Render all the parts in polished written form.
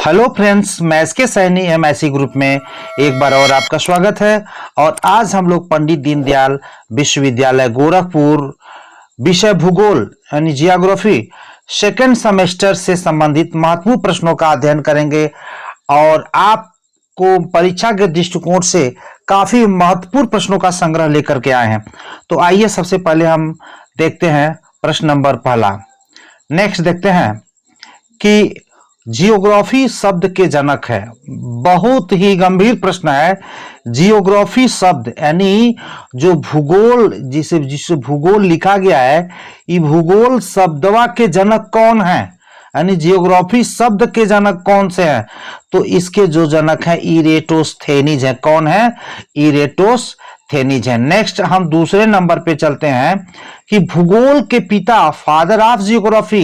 Hello friends, maths के Saini MIC group में एक बार और आपका स्वागत है। और आज हम लोग पंडित दीनदयाल विश्वविद्यालय गोरखपुर विषय भूगोल यानी जियोग्राफी सेकेंड सेमेस्टर से संबंधित महत्वपूर्ण प्रश्नों का अध्ययन करेंगे और आपको परीक्षा के दृष्टिकोण से काफी महत्वपूर्ण प्रश्नों का संग्रह लेकर के आए हैं। तो आइए सबसे पहले हम देखते हैं प्रश्न नंबर पहला। नेक्स्ट देखते हैं कि जियोग्राफी शब्द के जनक है। बहुत ही गंभीर प्रश्न है। जियोग्राफी शब्द यानी जो भूगोल जिसे भूगोल लिखा गया है, ये भूगोल शब्दवा के जनक कौन है, यानी जियोग्राफी शब्द के जनक कौन से हैं? तो इसके जो जनक है इरेटोस्थेनीज है। कौन है? इरेटोस्थेनीज है। नेक्स्ट हम दूसरे नंबर पे चलते हैं कि भूगोल के पिता फादर ऑफ जियोग्राफी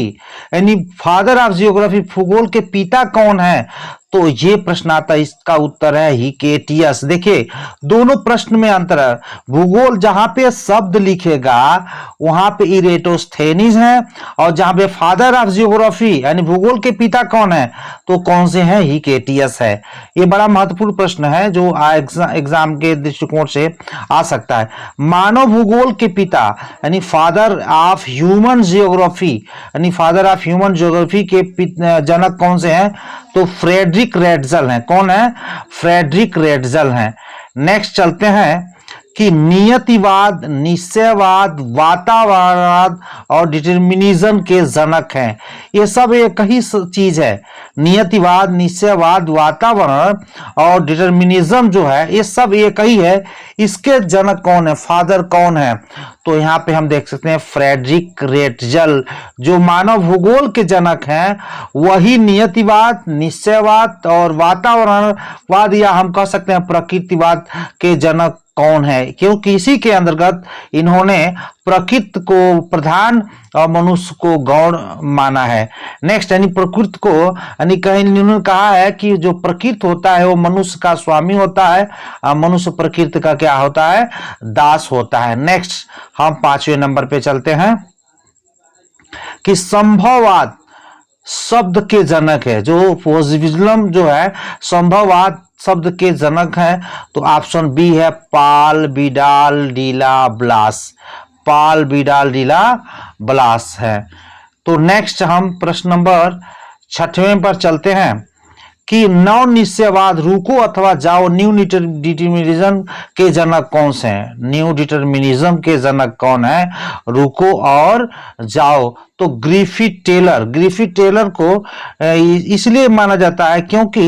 यानी फादर ऑफ जियोग्राफी भूगोल के पिता कौन है? तो ये प्रश्न आता है, इसका उत्तर है हिकेटियस। देखिए दोनों प्रश्न में अंतर है। भूगोल जहां पे शब्द लिखेगा वहां पे इरेटोस्थेनीज है और जहां पे फादर ऑफ जियोग्राफी यानी भूगोल के पिता कौन है तो कौन से हैं? हिकेटियस है। ये बड़ा महत्वपूर्ण प्रश्न है जो एग्जाम के दृष्टिकोण से आ सकता है। मानव भूगोल के पिता यानी फादर ऑफ ह्यूमन जियोग्राफी यानी फादर ऑफ ह्यूमन जियोग्राफी के जनक कौन से हैं? तो फ्रेडरिक रेटजल हैं। कौन है? फ्रेडरिक रेटजल हैं। नेक्स्ट चलते हैं कि नियतिवाद, निश्चयवाद, वातावरणवाद और डिटर्मिनिज्म के जनक हैं। ये सब एक ही चीज है। नियतिवाद, निश्चयवाद, वातावरण और डिटर्मिनिज्म जो है ये सब एक ही है। इसके जनक कौन है? फादर कौन है? तो यहाँ पे हम देख सकते हैं फ्रेडरिक रेटजल जो मानव भूगोल के जनक हैं, वही नियतिवाद, निश्चयवाद और वातावरणवाद या हम कह सकते हैं प्रकृतिवाद के जनक कौन है, क्योंकि इसी के अंतर्गत इन्होंने प्रकृति को प्रधान और मनुष्य को गौण माना है। नेक्स्ट यानी प्रकृति को यानी कहीं इन्होंने कहा है कि जो प्रकृति होता है वो मनुष्य का स्वामी होता है और मनुष्य प्रकृति का क्या होता है? दास होता है। नेक्स्ट हम 5वें नंबर पे चलते हैं कि संभववाद शब्द के जनक है। जो पॉजिटिविज्म जो है संभववाद शब्द के जनक है। तो ऑप्शन बी है पाल विडाल डिला ब्लास। पाल विडाल डिला ब्लास है। तो नेक्स्ट हम प्रश्न नंबर 6वें पर चलते हैं कि नव निश्चयवाद रुको अथवा जाओ न्यू डिटर्मिनिज्म के जनक कौन से हैं? न्यू डिटर्मिनिज्म के जनक कौन है? रुको और जाओ। तो ग्रिफिथ टेलर को इसलिए माना जाता है क्योंकि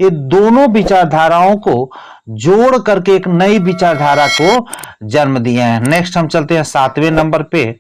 ये दोनों विचारधाराओं को जोड़ करके एक नई विचारधारा को जन्म दिए हैं। नेक्स्ट हम चलते हैं 7वें नंबर पे।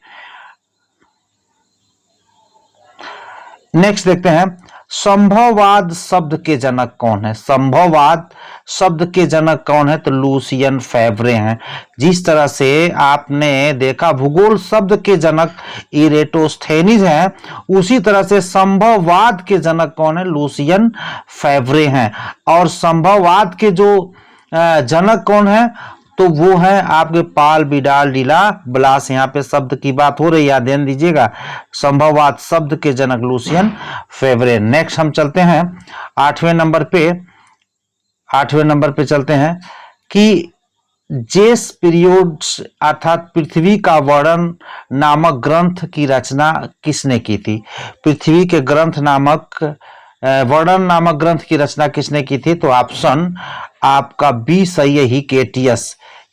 नेक्स्ट देखते हैं संभववाद शब्द के जनक कौन है? संभववाद शब्द के जनक कौन है? तो लुसियन फेवरे हैं। जिस तरह से आपने देखा भूगोल शब्द के जनक इरेटोस्थेनीज हैं, उसी तरह से संभववाद के जनक कौन है? लुसियन फेवरे हैं। और संभववाद के जो जनक कौन है तो वो है आपके पाल विडाल डिला ब्लास। यहाँ पे शब्द की बात हो रही है, ध्यान दीजिएगा। संभववाद शब्द के जनक लुसियन फेवरे। नेक्स्ट हम चलते हैं 8वें नंबर पे चलते हैं कि जेस पीरियड्स अर्थात पृथ्वी का वर्णन नामक ग्रंथ की रचना किसने की थी? पृथ्वी के ग्रंथ नामक वर्णन नामक ग्रंथ की रचना किसने की थी? तो ऑप्शन आपका बी सही है,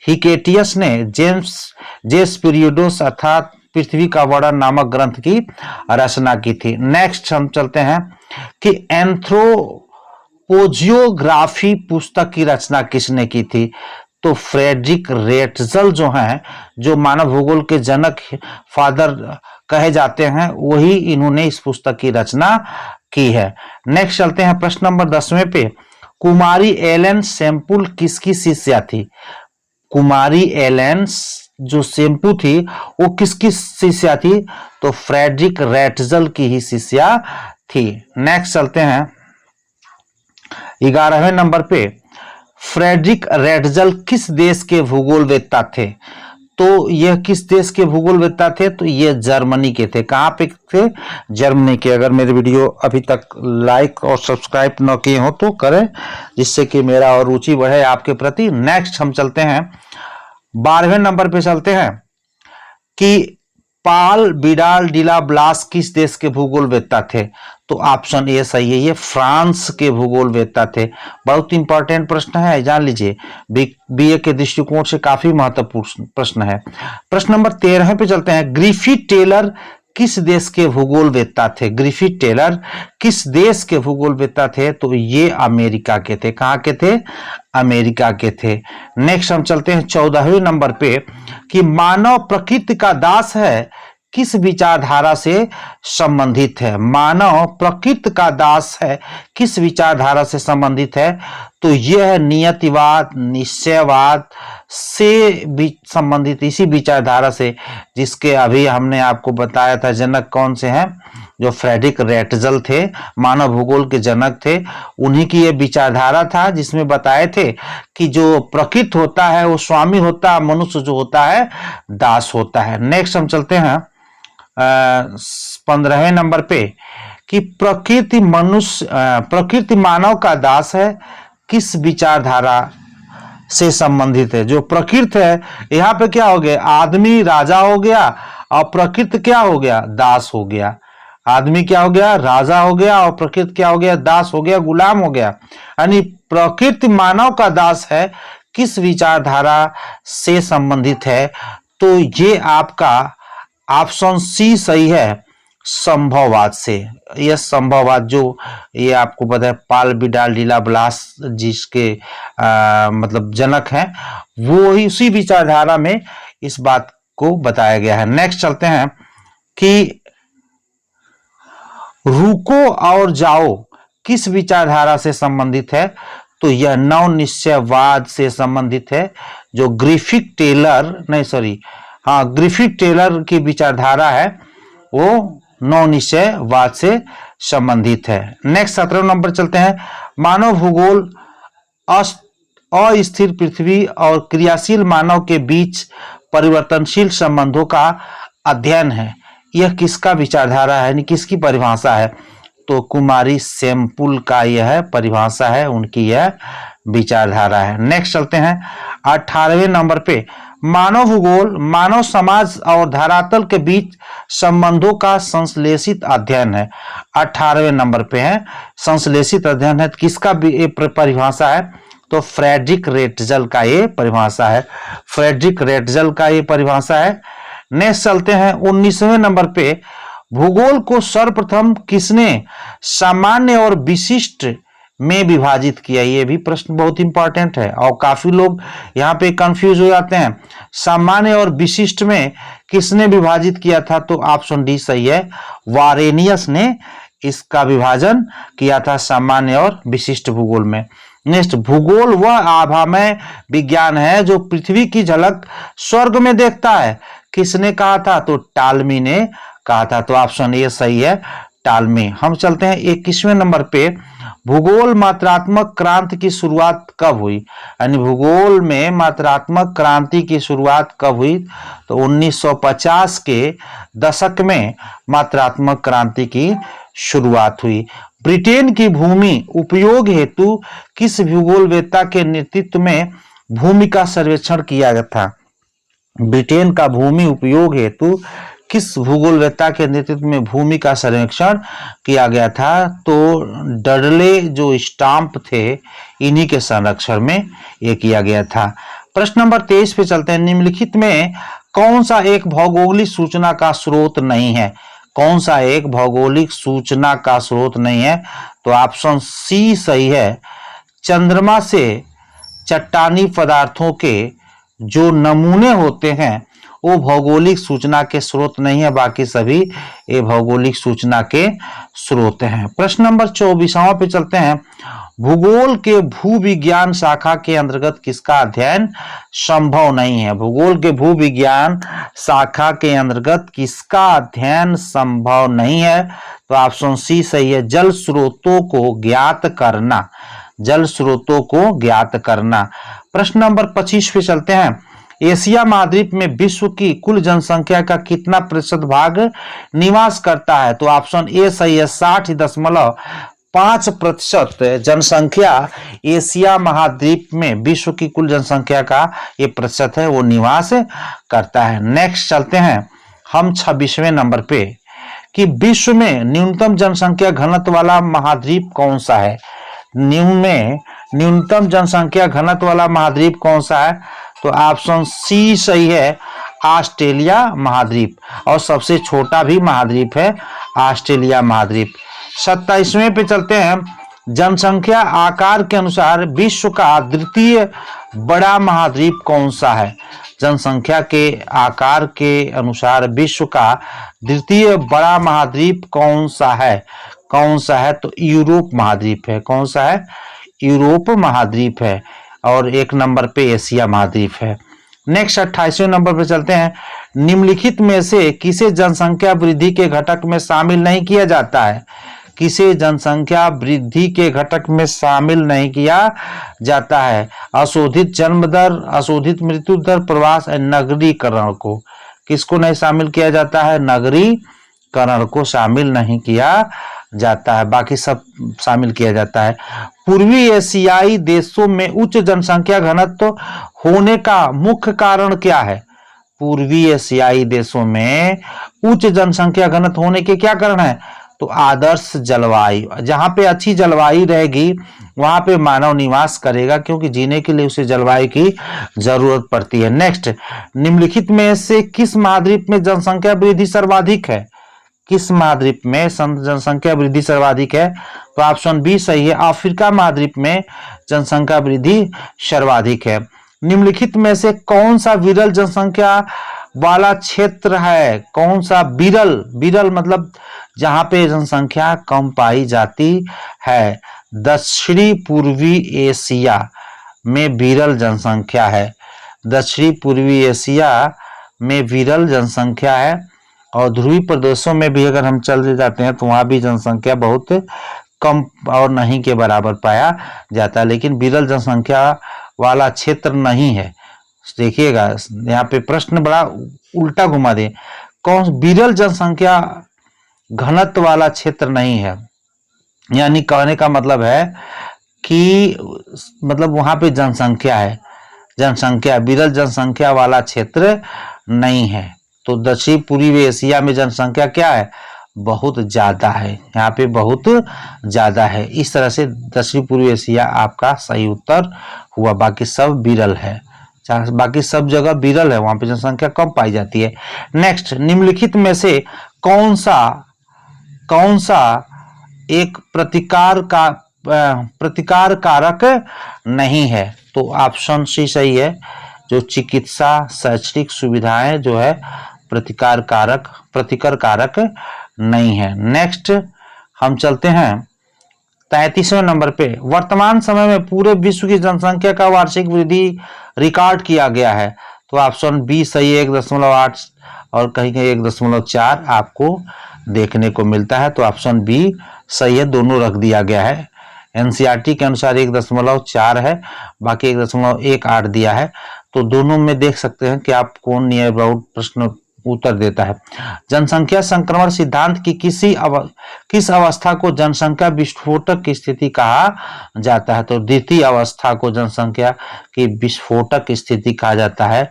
हिकेटियस ने जेस पीरियड्स अर्थात पृथ्वी का वर्णन नामक ग्रंथ की रचना की थी। नेक्स्ट हम चलते हैं कि एंथ्रोपोजियोग्राफी पुस्तक की रचना किसने की थी? तो फ्रेडरिक रेटजल जो हैं, जो मानव भूगोल के जनक फादर कहे जाते हैं, वही इन्होंने इस पुस्तक की रचना की है। नेक्स्ट चलते हैं प्रश्न नंबर 10वें पे। कुमारी एलन सेम्पुल किसकी शिष्या थी? कुमारी एलन जो सेम्पू थी वो किसकी शिष्या थी? तो फ्रेडरिक रेटजल की ही शिष्या थी। नेक्स्ट चलते हैं 11वें नंबर पे। फ्रेडरिक रेटजल किस देश के भूगोलवेत्ता थे? तो यह किस देश के भूगोलवेत्ता थे? तो ये जर्मनी के थे। कहाँ पे थे? जर्मनी के। अगर मेरे वीडियो अभी तक लाइक और सब्सक्राइब न किए हो तो करें, जिससे कि मेरा और रुचि बढ़े आपके प्रति। नेक्स्ट हम चलते हैं 12वें नंबर पे चलते हैं कि पाल विडाल डिला ब्लास किस देश के भूगोलवेत्ता थे? तो ऑप्शन ए सही है, ये फ्रांस के भूगोलवेत्ता थे। बहुत इंपॉर्टेंट प्रश्न है, जान लीजिए, बीए के दृष्टिकोण से काफी महत्वपूर्ण प्रश्न है। प्रश्न नंबर 13 पे चलते हैं। ग्रिफिथ टेलर किस देश के भूगोलवेत्ता थे? ग्रिफिथ टेलर किस देश के भूगोलवेत्ता थे? तो ये अमेरिका के थे। कहाँ के थे? अमेरिका के थे। नेक्स्ट हम चलते हैं 14वें नंबर पे कि मानव प्रकृति का दास है किस विचारधारा से संबंधित है? मानव प्रकृति का दास है किस विचारधारा से संबंधित है? तो यह नियतिवाद, निश्चयवाद से भी संबंधित, इसी विचारधारा से, जिसके अभी हमने आपको बताया था जनक कौन से हैं, जो फ्रेडरिक रेटजल थे, मानव भूगोल के जनक थे। उन्हीं की ये विचारधारा था जिसमें बताए थे कि जो प्रकृति होता है वो स्वामी होता है, मनुष्य जो होता है दास होता है। नेक्स्ट हम चलते हैं 15वें नंबर पे कि प्रकृति मानव का दास है किस विचारधारा से संबंधित है? जो प्रकृति है, यहाँ पे क्या हो गया? आदमी राजा हो गया और प्रकृति क्या हो गया? दास हो गया। आदमी क्या हो गया? राजा हो गया और प्रकृति क्या हो गया? दास हो गया, गुलाम हो गया। यानी प्रकृति मानव का दास है किस विचारधारा से संबंधित है? तो ये आपका ऑप्शन सी सही है, संभववाद से। यह संभववाद, जो ये आपको पता है पाल विडाल डिला ब्लास जिसके मतलब जनक हैं, वो ही उसी विचारधारा में इस बात को बताया गया है। नेक्स्ट चलते हैं कि रुको और जाओ किस विचारधारा से संबंधित है? तो यह नव निश्चयवाद से संबंधित है, जो ग्रिफिथ टेलर की विचारधारा है वो नव निश्चयवाद से संबंधित है। नेक्स्ट 17 नंबर चलते हैं। मानव भूगोल अस्थिर पृथ्वी और क्रियाशील मानव के बीच परिवर्तनशील संबंधों का अध्ययन है। यह किसका विचारधारा है, यानी किसकी परिभाषा है? तो कुमारी सैमपुल का यह परिभाषा है, उनकी यह विचारधारा है। नेक्स्ट चलते हैं 18वें नंबर पे। मानव भूगोल मानव समाज और धरातल के बीच संबंधों का संश्लेषित अध्ययन है। 18वें नंबर पे है, संश्लेषित अध्ययन है। किसका परिभाषा है? तो फ्रेडरिक रेटजल का ये परिभाषा है। फ्रेडरिक रेटजल का ये परिभाषा है। नेक्स्ट चलते हैं 19वें नंबर पे। भूगोल को सर्वप्रथम किसने सामान्य और विशिष्ट में विभाजित किया? ये भी प्रश्न बहुत इंपॉर्टेंट है और काफी लोग यहाँ पे कंफ्यूज हो जाते हैं। सामान्य और विशिष्ट में किसने विभाजित किया था? तो ऑप्शन डी सही है, वारेनियस ने इसका विभाजन किया था सामान्य और विशिष्ट भूगोल में। नेक्स्ट, भूगोल वह आभामय विज्ञान है जो पृथ्वी की झलक स्वर्ग में देखता है। किसने कहा था? तो टालमी ने कहा था। तो ऑप्शन ए सही है, टालमी। हम चलते हैं 21वें नंबर पे। भूगोल मात्रात्मक क्रांति की शुरुआत कब हुई? यानी भूगोल में मात्रात्मक क्रांति की शुरुआत कब हुई? तो 1950 के दशक में मात्रात्मक क्रांति की शुरुआत हुई। ब्रिटेन की भूमि उपयोग हेतु किस भूगोलवेत्ता के नेतृत्व में भूमि का सर्वेक्षण किया गया था? ब्रिटेन का भूमि उपयोग हेतु किस भूगोलवेत्ता के नेतृत्व में भूमि का सर्वेक्षण किया गया था? तो डडले जो स्टाम्प थे, इन्हीं के संरक्षण में यह किया गया था। प्रश्न नंबर 23 पे चलते हैं। निम्नलिखित में कौन सा एक भौगोलिक सूचना का स्रोत नहीं है? कौन सा एक भौगोलिक सूचना का स्रोत नहीं है? तो ऑप्शन सी सही है, चंद्रमा से चट्टानी पदार्थों के जो नमूने होते हैं वो भौगोलिक सूचना के स्रोत नहीं है, बाकी सभी ये भौगोलिक सूचना के स्रोत हैं। प्रश्न नंबर 24वां पे चलते हैं। भूगोल के भूविज्ञान शाखा के अंतर्गत किसका अध्ययन संभव नहीं है? भूगोल के भूविज्ञान शाखा के अंतर्गत किसका अध्ययन संभव नहीं है? तो ऑप्शन सी सही है, जल स्रोतों को ज्ञात करना। जल स्रोतों को ज्ञात करना। प्रश्न नंबर 25 पे चलते हैं एशिया महाद्वीप में विश्व की कुल जनसंख्या का कितना प्रतिशत भाग निवास करता है? तो ऑप्शन ए सही है, 60.5% जनसंख्या एशिया महाद्वीप में विश्व की कुल जनसंख्या का ये प्रतिशत है वो निवास करता है। नेक्स्ट चलते हैं हम 26वें नंबर पे कि विश्व में न्यूनतम जनसंख्या घनत्व वाला महाद्वीप कौन सा है? न्यूनतम जनसंख्या घनत्व वाला महाद्वीप कौन सा है? तो ऑप्शन सी सही है, ऑस्ट्रेलिया महाद्वीप, और सबसे छोटा भी महाद्वीप है ऑस्ट्रेलिया महाद्वीप। 27वें पे चलते हैं, जनसंख्या आकार के अनुसार विश्व का द्वितीय बड़ा महाद्वीप कौन सा है? जनसंख्या के आकार के अनुसार विश्व का द्वितीय बड़ा महाद्वीप कौन सा है? तो यूरोप महाद्वीप है। कौन सा है? यूरोप महाद्वीप है। और 1 नंबर पे एशिया महाद्वीप है। नेक्स्ट 28वें नंबर पे चलते हैं, निम्नलिखित में से किसे जनसंख्या वृद्धि के घटक में शामिल नहीं किया जाता है? किसे जनसंख्या वृद्धि के घटक में शामिल नहीं किया जाता है? अशोधित जन्म दर, अशोधित मृत्यु दर, प्रवास और नगरीकरण को किसको नहीं शामिल किया जाता है? नगरीकरण को शामिल नहीं किया जाता है, बाकी सब शामिल किया जाता है। पूर्वी एशियाई देशों में उच्च जनसंख्या घनत्व होने का मुख्य कारण क्या है? पूर्वी एशियाई देशों में उच्च जनसंख्या घनत्व होने के क्या कारण है? तो आदर्श जलवायु, जहां पे अच्छी जलवायु रहेगी वहां पे मानव निवास करेगा, क्योंकि जीने के लिए उसे जलवायु की जरूरत पड़ती है। नेक्स्ट, निम्नलिखित में से किस महाद्वीप में जनसंख्या वृद्धि सर्वाधिक है? किस महाद्वीप में जनसंख्या वृद्धि सर्वाधिक है? तो ऑप्शन बी सही है, अफ्रीका महाद्वीप में जनसंख्या वृद्धि सर्वाधिक है। निम्नलिखित में से कौन सा विरल जनसंख्या वाला क्षेत्र है? कौन सा विरल मतलब जहां पे जनसंख्या कम पाई जाती है? दक्षिणी पूर्वी एशिया में विरल जनसंख्या है। दक्षिणी पूर्वी एशिया में विरल जनसंख्या है। और ध्रुवीय प्रदेशों में भी अगर हम चले जाते हैं तो वहां भी जनसंख्या बहुत कम और नहीं के बराबर पाया जाता है, लेकिन विरल जनसंख्या वाला क्षेत्र नहीं है। देखिएगा यहाँ पे प्रश्न बड़ा उल्टा घुमा दे, कौन विरल जनसंख्या घनत्व वाला क्षेत्र नहीं है, यानी कहने का मतलब है कि मतलब वहां पे जनसंख्या है, जनसंख्या विरल जनसंख्या वाला क्षेत्र नहीं है। तो दक्षिण पूर्वी एशिया में जनसंख्या क्या है? बहुत ज्यादा है, यहाँ पे बहुत ज्यादा है। इस तरह से दक्षिण पूर्वी एशिया आपका सही उत्तर हुआ, बाकी सब विरल है, बाकी सब जगह विरल है, वहां पे जनसंख्या कम पाई जाती है। नेक्स्ट, निम्नलिखित में से कौन सा एक प्रतिकार कारक नहीं है? तो ऑप्शन सी सही है, जो चिकित्सा शैक्षणिक सुविधाएं जो है प्रतिकार कारक नहीं है। नेक्स्ट हम चलते हैं 33वें नंबर पे, वर्तमान समय में पूरे विश्व की जनसंख्या का वार्षिक वृद्धि रिकॉर्ड किया गया है। तो ऑप्शन बी सही है, 1.8 और कहीं कहीं 1.4 आपको देखने को मिलता है। तो ऑप्शन बी सही है, दोनों रख दिया गया है। एनसीईआरटी के अनुसार 1.4 है, बाकी 1.18 दिया है। तो दोनों में देख सकते हैं कि आप कौन नियर अबाउट प्रश्न उत्तर देता है। जनसंख्या संक्रमण सिद्धांत की किस अवस्था को जनसंख्या विस्फोटक की स्थिति कहा जाता है? तो द्वितीय अवस्था को जनसंख्या की विस्फोटक स्थिति कहा जाता है।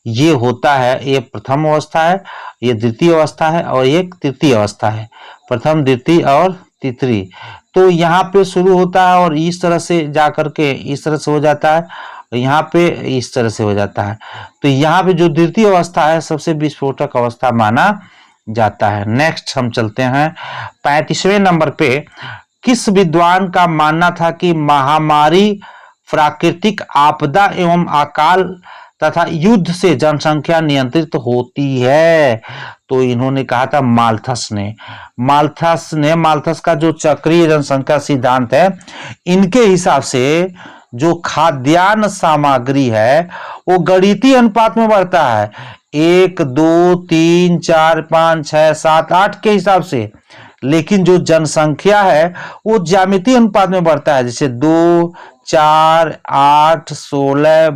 ये होता है, ये प्रथम अवस्था है, ये द्वितीय अवस्था है और ये तृतीय अवस्था है। प्रथम, द्वितीय और तृतीय। तो यहाँ पे शुरू होता है और इस तरह से जाकर के इस तरह से हो जाता है, यहाँ पे इस तरह से हो जाता है। तो यहाँ पे जो द्वितीय अवस्था है सबसे विस्फोटक अवस्था माना जाता है। नेक्स्ट हम चलते हैं 35वें नंबर पे, किस विद्वान का मानना था कि महामारी, प्राकृतिक आपदा एवं अकाल तथा युद्ध से जनसंख्या नियंत्रित होती है? तो इन्होंने कहा था माल्थस ने। माल्थस का जो चक्रीय जनसंख्या सिद्धांत है, इनके हिसाब से जो खाद्यान्न सामग्री है वो गणितीय अनुपात में बढ़ता है, 1, 2, 3, 4, 5, 6, 7, 8 के हिसाब से। लेकिन जो जनसंख्या है वो ज्यामितीय अनुपात में बढ़ता है, जैसे 2, 4, 8, 16,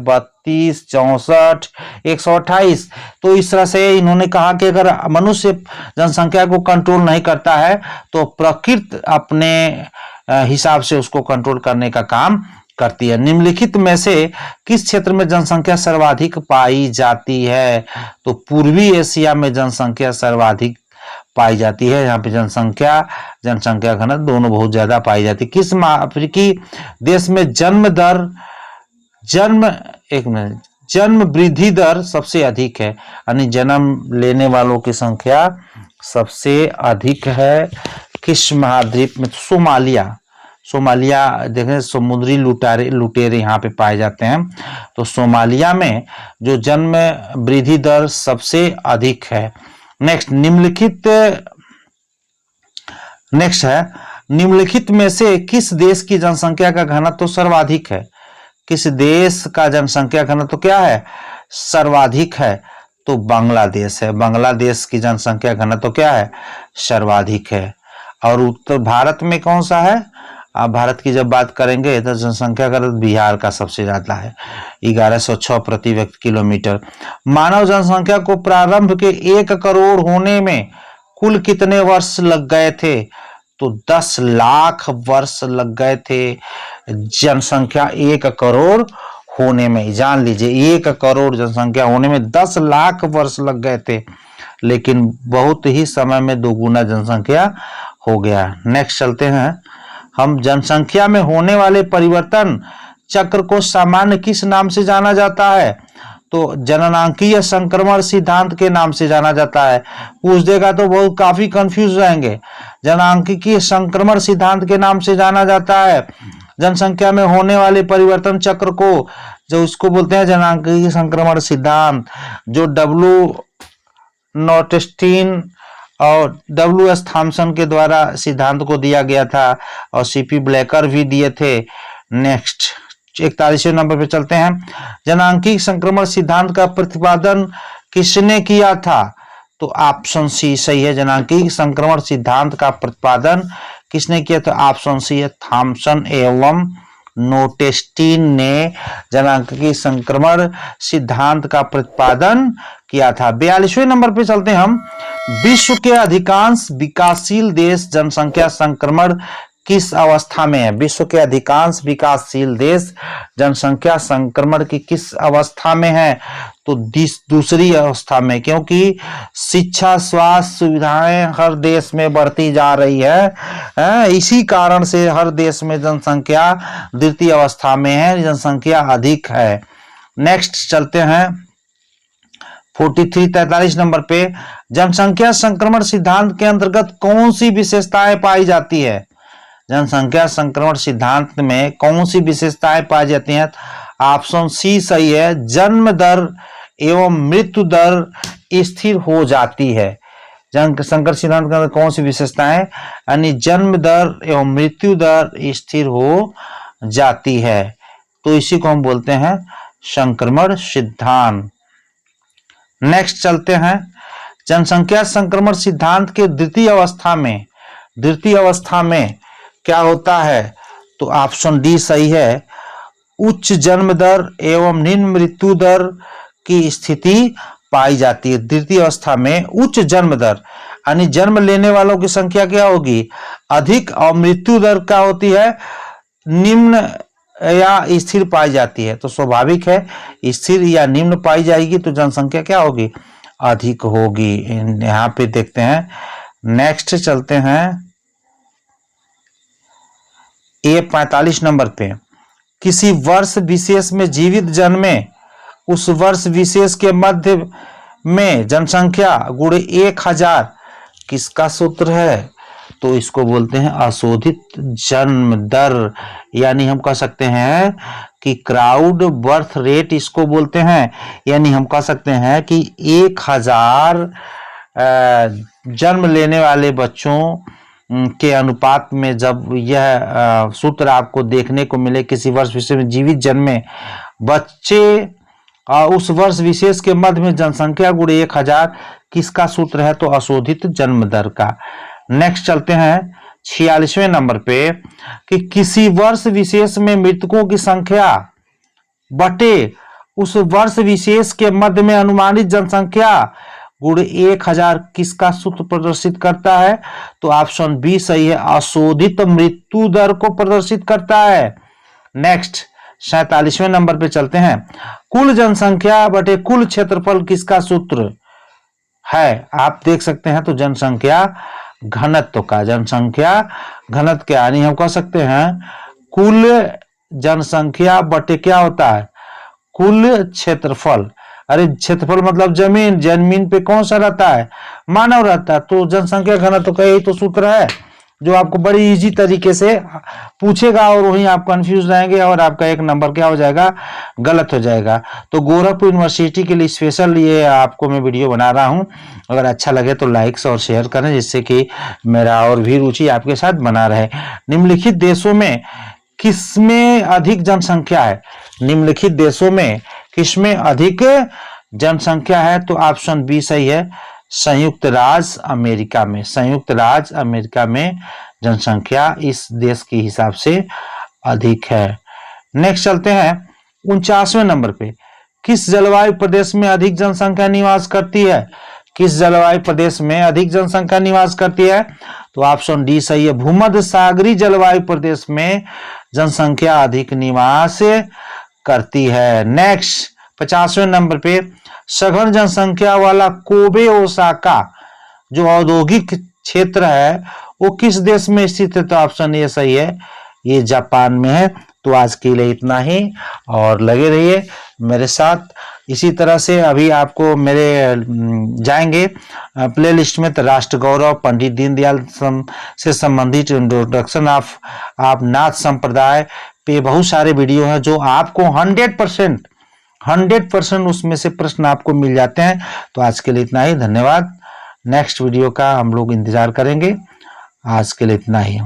132, 64, 128। तो इस तरह से इन्होंने कहा कि अगर मनुष्य जनसंख्या को कंट्रोल नहीं करता है तो प्रकृति अपने हिसाब से उसको कंट्रोल करने का काम करती है। निम्नलिखित में से किस क्षेत्र में जनसंख्या सर्वाधिक पाई जाती है? तो पूर्वी एशिया में जनसंख्या सर्वाधिक पाई जाती है। यहाँ पे जनसंख्या घनत्व दोनों बहुत ज्यादा पाई जाती है। किस अफ्रीकी देश में जन्म वृद्धि दर सबसे अधिक है, यानी जन्म लेने वालों की संख्या सबसे अधिक है? किस महाद्वीप में? सोमालिया देखें, समुद्री लुटेरे यहाँ पे पाए जाते हैं। तो सोमालिया में जो जन्म वृद्धि दर सबसे अधिक है। नेक्स्ट है निम्नलिखित में से किस देश की जनसंख्या का घनत्व तो सर्वाधिक है? किस देश का जनसंख्या घनत्व तो क्या है? सर्वाधिक है। तो बांग्लादेश है। बांग्लादेश की जनसंख्या घनत्व तो क्या है? सर्वाधिक है। और उत्तर भारत में कौन सा है? आप भारत की जब बात करेंगे तो जनसंख्या घनत्व बिहार का सबसे ज्यादा है, 1106 प्रति व्यक्ति किलोमीटर। मानव जनसंख्या को प्रारंभ के 1 करोड़ होने में कुल कितने वर्ष लग गए थे? तो 10 लाख वर्ष लग गए थे जनसंख्या 1 करोड़ होने में। जान लीजिए, 1 करोड़ जनसंख्या होने में 10 लाख वर्ष लग गए थे, लेकिन बहुत ही समय में दोगुना जनसंख्या हो गया। नेक्स्ट चलते हैं हम। जनसंख्या में होने वाले परिवर्तन चक्र को सामान्य किस नाम से जाना जाता है? तो जननांकीय संक्रमण सिद्धांत के नाम से जाना जाता है। पूछ देगा तो बहुत काफी कंफ्यूज रहेंगे। जननांकीय संक्रमण सिद्धांत के नाम से जाना जाता है जनसंख्या में होने वाले परिवर्तन चक्र को, जो इसको बोलते हैं जननांकीय संक्रमण सिद्धांत, जो डब्ल्यू नॉटेस्टीन और डब्ल्यू एस थॉम्सन के द्वारा सिद्धांत को दिया गया था, और सीपी ब्लेकर भी दिए थे। नेक्स्ट 41वें नंबर पे चलते हैं। जननांकीय संक्रमण सिद्धांत का प्रतिपादन किसने किया था? तो ऑप्शन सी सही है। जननांकीय संक्रमण सिद्धांत का प्रतिपादन किसने किया? तो ऑप्शन सी है, थॉम्सन एवं नोटेस्टीन ने जननांकीय संक्रमण सिद्धांत का प्रतिपादन किया था। 42वें नंबर पे चलते हैं हम। विश्व के अधिकांश विकासशील देश जनसंख्या संक्रमण किस अवस्था में है? विश्व के अधिकांश विकासशील देश जनसंख्या संक्रमण की किस अवस्था में है? तो दूसरी अवस्था में, क्योंकि शिक्षा स्वास्थ्य सुविधाएं हर देश में बढ़ती जा रही है, इसी कारण से हर देश में जनसंख्या द्वितीय अवस्था में है, जनसंख्या अधिक है। नेक्स्ट चलते हैं 43 नंबर पे। जनसंख्या संक्रमण सिद्धांत के अंतर्गत कौन सी विशेषताएं पाई जाती है? जनसंख्या संक्रमण सिद्धांत में कौन सी विशेषताएं पाई जाती हैं? ऑप्शन सी सही है, जन्म दर एवं मृत्यु दर स्थिर हो जाती है। जनसंख्या सिद्धांत के अंदर कौन सी विशेषताएं? यानी जन्म दर एवं मृत्यु दर स्थिर हो जाती है, तो इसी को हम बोलते हैं संक्रमण सिद्धांत। नेक्स्ट चलते हैं। जनसंख्या संक्रमण सिद्धांत के द्वितीय अवस्था में क्या होता है? तो ऑप्शन डी सही है, उच्च जन्म दर एवं निम्न मृत्यु दर की स्थिति पाई जाती है। द्वितीय अवस्था में उच्च जन्म दर यानी जन्म लेने वालों की संख्या क्या होगी? अधिक, और मृत्यु दर क्या होती है? निम्न या स्थिर पाई जाती है। तो स्वाभाविक है स्थिर या निम्न पाई जाएगी तो जनसंख्या क्या होगी? अधिक होगी। यहाँ पे देखते हैं। नेक्स्ट चलते हैं 45 नंबर पे। किसी वर्ष विशेष में जीवित जन्मे उस वर्ष विशेष के मध्य में जनसंख्या गुणे 1000 किसका सूत्र है? तो इसको बोलते हैं अशोधित जन्म दर, यानी हम कह सकते हैं कि क्राउड बर्थ रेट इसको बोलते हैं। यानी हम कह सकते हैं कि 1000 जन्म लेने वाले बच्चों के अनुपात में जब यह सूत्र आपको देखने को मिले, किसी वर्ष विशेष में जीवित जन्मे बच्चे उस वर्ष विशेष के मध्य में जनसंख्या गुणे 1000 किसका सूत्र है? तो अशोधित जन्म दर का। नेक्स्ट चलते हैं 46वें नंबर पे कि किसी वर्ष विशेष में मृतकों की संख्या बटे उस वर्ष विशेष के मध्य में अनुमानित जनसंख्या गुण 1000 किसका सूत्र प्रदर्शित करता है? तो ऑप्शन बी सही है, अशोधित मृत्यु दर को प्रदर्शित करता है। नेक्स्ट 47वें नंबर पे चलते हैं। कुल जनसंख्या बटे कुल क्षेत्रफल किसका सूत्र है? आप देख सकते हैं तो जनसंख्या घनत्व का, जनसंख्या घनत्व क्या, यानी हम कह सकते हैं कुल जनसंख्या बटे क्या होता है, कुल क्षेत्रफल। अरे क्षेत्रफल मतलब जमीन, जमीन पे कौन सा रहता है, मानव रहता है। तो जनसंख्या घनत्व का यही तो सूत्र है जो आपको बड़ी इजी तरीके से पूछेगा और वहीं आप कंफ्यूज रहेंगे और आपका एक नंबर क्या हो जाएगा, गलत हो जाएगा। तो गोरखपुर यूनिवर्सिटी के लिए स्पेशल ये आपको मैं वीडियो बना रहा हूं। अगर अच्छा लगे तो लाइक्स और शेयर करें, जिससे कि मेरा और भी रुचि आपके साथ बना रहे। निम्नलिखित देशों में किसमें अधिक जनसंख्या है? निम्नलिखित देशों में किसमें अधिक जनसंख्या है? तो ऑप्शन बी सही है, संयुक्त राज्य अमेरिका में। संयुक्त राज्य अमेरिका में जनसंख्या इस देश के हिसाब से अधिक है। नेक्स्ट चलते हैं 49वें नंबर पे। किस जलवायु प्रदेश में अधिक जनसंख्या निवास करती है? किस जलवायु प्रदेश में अधिक जनसंख्या निवास करती है? तो ऑप्शन डी सही है, भूमध्य सागरीय जलवायु प्रदेश में जनसंख्या अधिक निवास करती है। नेक्स्ट 50वें नंबर पे, सघन जनसंख्या वाला कोबे ओसाका जो औद्योगिक क्षेत्र है वो किस देश में स्थित है? तो ऑप्शन ए सही है, ये जापान में है। तो आज के लिए इतना ही और लगे रहिए मेरे साथ। इसी तरह से अभी आपको मेरे जाएंगे प्लेलिस्ट में, तो राष्ट्र गौरव, पंडित दीनदयाल से संबंधित इंट्रोडक्शन ऑफ आप नाथ संप्रदाय पे बहुत सारे वीडियो हैं जो आपको 100% उसमें से प्रश्न आपको मिल जाते हैं। तो आज के लिए इतना ही, धन्यवाद। नेक्स्ट वीडियो का हम लोग इंतजार करेंगे। आज के लिए इतना ही।